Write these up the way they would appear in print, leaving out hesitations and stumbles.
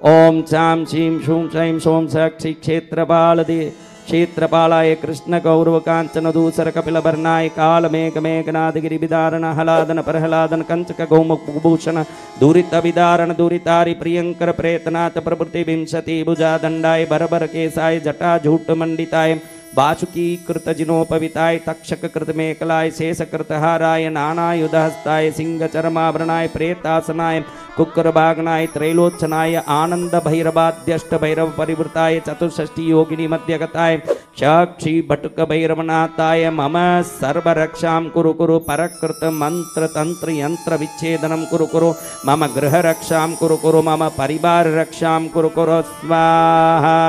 ओम चां शीं शूं शैं शों साक्षी क्षेत्रपालाय कृष्ण गौरव कांचन दूसर कपिलवर्णाय कालमेघमेघनाद गिरिविदारण हलादन प्रहलादन कंचक गौमुखभूषण दूरित विदारण दूरितारि प्रियंकर प्रेतनाथ प्रभृति विंशति भुजा दंडाय बरबर केसाय जटा झूट मंडिताय वासुकी कृत जिनोपविताय तक्षक कृत मेकलाय शेष कृत हाराय नानायुधहस्ताय सिंह चरमाभरणाय प्रेतासनाय कुक्करबागनाय त्रैलोचनाय आनंद भैरवाद्यष्ट भैरव परिवृताय चतुष्षष्टि योगिनी मध्यगताय साक्षी भटुक भैरवनाथाय मम सर्वरक्षां कुरु कुरु परकृत मंत्र तंत्र यंत्र विच्छेदनं कुरु कुरु मम गृह रक्षां कुरु कुरु मम परिवार रक्षां कुरु कुरु स्वाहा।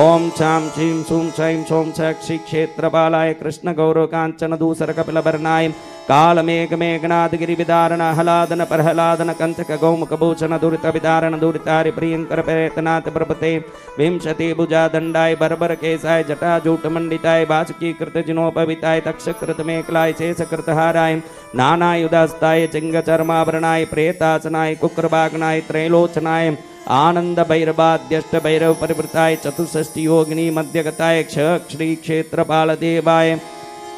ओम चां शीं शूं शैं शों साक्षी क्षेत्रपालाय कृष्ण गौरव कांचन दूसर कपिलवर्णाय कालमेघमेघनाद गिरिविदारण हलादन प्रहलादन कंचक गौमुखभूषण दुरित विदारण दुरितारि प्रियंकर प्रेतनाथ प्रभृते विंशति भुजा दंडाय बरबर केसाय जटा जूट मंडिताय वासुकी कृत जिनोपविताय तक्षक कृत मेकलाय शेष कृत हाराय नानायुधहस्ताय चिंग चर्माभरणाय प्रेतासनाय कुक्करबागनाय त्रैलोचनाय आनंद भैरवाद्यष्ट भैरव परिवृताय चतुष्षष्टि योगिनी मध्यगताय श्री क्षेत्रपाल देवाय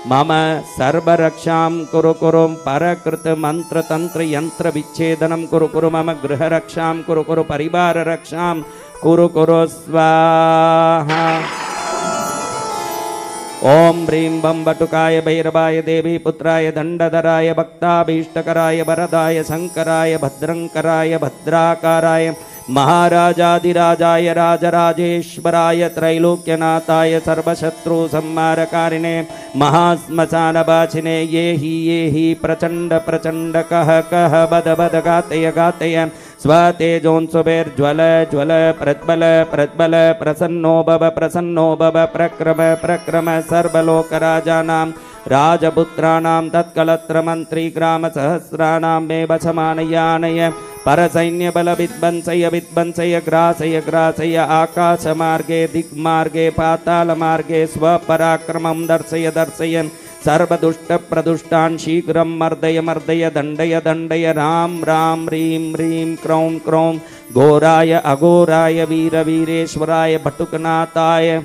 मम सर्वरक्षां कुरु कुरु परकृत मंत्र तंत्र यंत्र विच्छेदनं कुरु कुरु मम गृह रक्षां कुरु कुरु परिवार रक्षां कुरु कुरु स्वाहा। ओम ह्रीं बम बटुकाय भैरवाय देवी पुत्राय दंडधराय भक्ताभीष्टकराय वरदाय शंकराय भद्रंकराय भद्राकाराय महाराजाधिराजाय राजराजेश्वराय त्रैलोक्यनाथाय सर्वशत्रु संहारकारिणे महाश्मशानवासिने ये हि प्रचंड प्रचंड कह कह बद बद गातय गातय स्वतेजोंसुभिर्ज्वल ज्वल प्रज्वल प्रज्वल प्रसन्नो भव प्रक्रम प्रक्रम सर्वलोकराजानां राजपुत्राणां तत्कलत्र मंत्री ग्राम सहस्राणां मे वशमानयानय परसैन्यबल विध्वंसय विध्वंसय ग्रासय ग्रासय आकाशमार्गे दिग्मार्गे पातालमार्गे स्वपराक्रमं दर्शय दर्शय सर्वदुष्ट प्रदुष्टान् शीघ्रं मर्दय मर्दय दंडय दंडय राम राम ह्रीं ह्रीं क्रौं क्रौं घोराय अघोराय वीर वीरेश्वराय भटुकनाथाय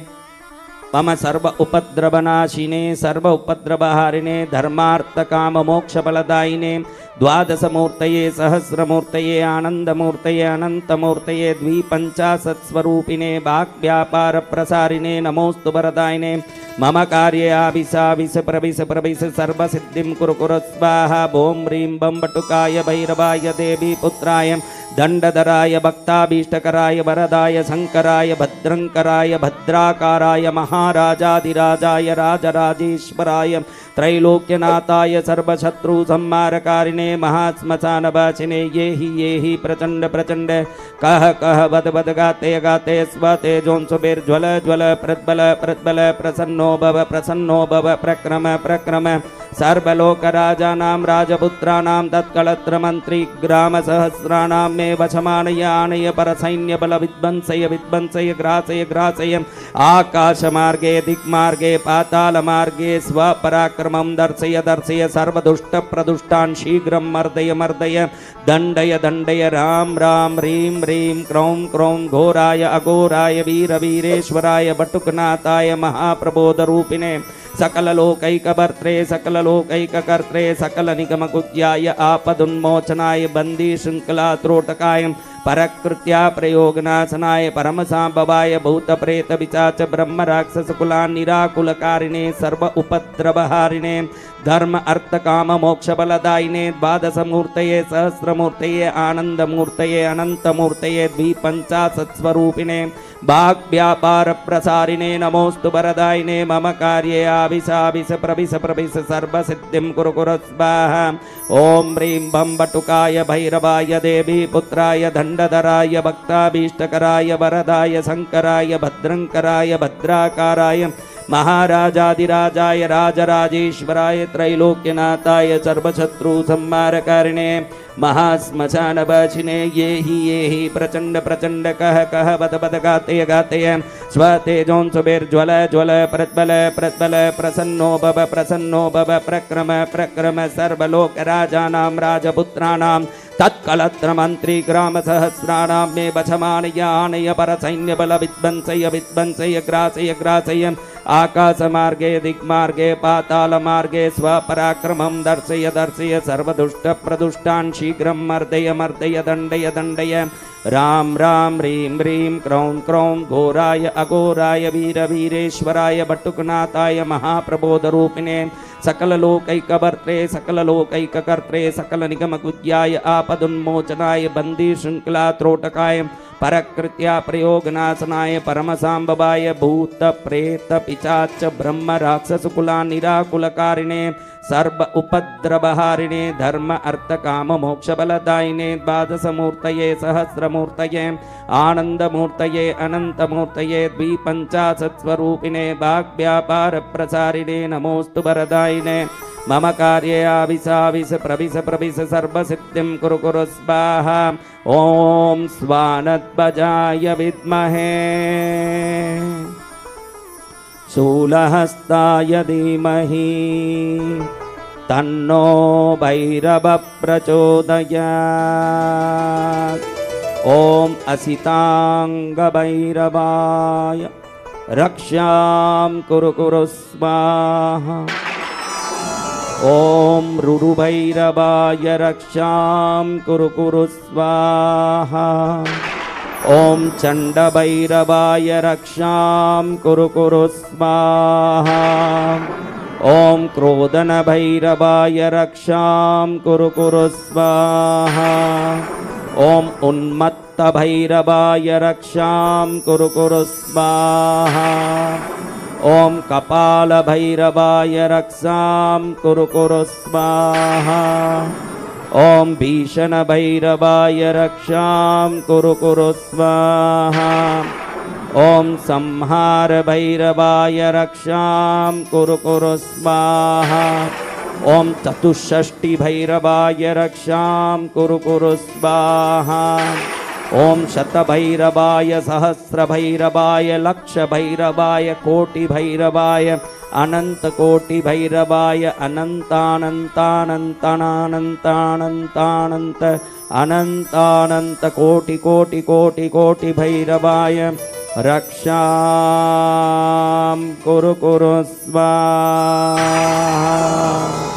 मम सर्व उपद्रवनाशिने सर्व उपद्रवहारिणे धर्मार्थ काम मोक्ष फलदायिने द्वादशमूर्तये सहस्रमूर्तये आनंदमूर्तये अनंतमूर्तये द्विपंचाशत्स्वरूपिणे वाक्व्यापार प्रसारिणे नमोस्तु वरदायिने मम कार्ये आविश प्रविश प्रविश सर्वसिद्धिं कुरु कुरु स्वाहा। ओम ह्रीं बम बटुकाय भैरवाय देवी पुत्राय दंडधराय भक्ताभीष्टकराय वरदाय शंकराय भद्रंकराय भद्राकाराय महाराजाधिराजाय राजराजेश्वराय त्रैलोक्यनाथाय सर्वशत्रु संहारकारिणे महाश्मशानवासिने ये हि प्रचंड प्रचंड कह कह बद बद गाते गाते स्वतेजोंसुभिर्ज्वल ज्वल प्रज्वल प्रज्वल प्रसन्नो भव प्रक्रम प्रक्रम सर्वलोकराजानां राजपुत्राणां तत्कलत्र मंत्री ग्राम सहस्राणां मे वशमानयानय परसैन्यबल विध्वंसय विध्वंसय ग्रासय ग्रासय आकाशमार्गे दिग्मार्गे पातालमार्गे स्वपराक्रमं दर्शय दर्शय सर्वदुष्ट प्रदुष्टान् शीघ्रं मर्दय मर्दय दंडय दंडय राम राम ह्रीं ह्रीं क्रौं क्रौं घोराय अघोराय वीर वीरेश्वराय भटुकनाथाय महाप्रबोधरूपिणे सकललोकैकभर्त्रे सकललोकैककर्त्रे सकलनिगमकुज्याय आपदुन्मोचनाय बंदी शृंखला त्रोटकाय परकृत्या प्रयोगनाशनाय परमसाम्भवाय भूतप्रेत पिशाच ब्रह्म राक्षस कुलान् निराकुलकारिणे सर्व उपद्रवहारिणे धर्म अर्थ काम मोक्ष फलदायिने द्वादशमूर्तये सहस्रमूर्तये आनंदमूर्तये अनंतमूर्तये द्विपंचाशत्स्वरूपिणे वाग्व्यापार प्रसारिणे नमोस्तु वरदायिने मम कार्ये आविश प्रविश प्रविश सर्वसिद्धिं कुरु कुरु स्वाहा। ओम ह्रीं बम बटुकाय भैरवाय देवी पुत्राय दंडधराय भक्ताभीष्टकराय वरदाय शंकराय भद्रंकराय भद्राकाराय महाराजाधिराजाय राजराजेश्वराय त्रैलोक्यनाथाय सर्वशत्रु संहारकारिणे महाश्मशानवासिने ये हि प्रचंड प्रचंड कह कह बद बद गातय गातय स्वतेजोंसुभिर्ज्वल ज्वल प्रज्वल प्रज्वल प्रसन्नो भव प्रक्रम प्रक्रम सर्वलोकराजानां राजपुत्राणां तत्कलत्रमन्त्री ग्रामसहस्राणां मे वशमानय आनय परसैन्यबल विध्वंसय विध्वंसय ग्रासय ग्रासय आकाशमार्गे दिग्मार्गे पातालमार्गे स्वपराक्रमं दर्शय दर्शय सर्वदुष्टप्रदुष्टान् शीघ्रं मर्दय मर्दय दण्डय दण्डय राम राम ह्रीं ह्रीं क्रौं क्रौं घोराय अघोराय वीर वीरेश्वराय बटुकनाथाय महाप्रबोधरूपिणे सकललोकैकभर्त्रे सकललोकैककर्त्रे सकलनिगमगुह्याय आपदुन्मोचनाय बन्दी शृङ्खला त्रोटकाय परकृत्या प्रयोगनाशनाय परमसाम्बवाय भूत प्रेत पिशाच ब्रह्म राक्षसकुला निराकुलकारिणे सर्व उपद्रवहारिणे धर्म अर्थ काम मोक्ष बलदायिने द्वादशमूर्तये सहस्रमूर्तये आनंदमूर्तये अनंतमूर्तये द्विपञ्चाशत्स्वरूपिणे वाग्व्यापार प्रसारिणे नमोस्तु वरदायिने मम कार्ये आविष प्रविश प्रविश सर्वसिद्धिं कुरु कुरु स्वाहा ओम स्वानध्वजाय विद्महे शूलहस्ताय धीमहि तन्नो भैरवः प्रचोदयात् ओम असिताङ्गभैरवाय रक्षां कुरु कुरु स्वाहा ओम रुरुभैरवाय रक्षां कुरु कुरु स्वाहा ओम चण्डभैरवाय रक्षां कुरु कुरु स्वाहा ओम क्रोधनभैरवाय रक्षां कुरु कुरु स्वाहा ओम उन्मत्तभैरवाय रक्षां कुरु कुरु स्वाहा ओम कपालभैरवाय रक्षां कुरु कुरु स्वाहा ओम भीषणभैरवाय रक्षां कुरु कुरु स्वाहा ओम संहारभैरवाय रक्षां कुरु कुरु स्वाहा ओम चतुष्षष्टिभैरवाय रक्षां कुरु कुरु स्वाहा ओम शतभैरवाय सहस्रभैरवाय लक्षभैरवाय कोटिभैरवाय अनन्तकोटिभैरवाय अनन्तानन्तानन्तानन्तानन्तानन्त अनन्तानन्त कोटि कोटि कोटि कोटि भैरवाय रक्षां कुरु कुरु स्वाहा।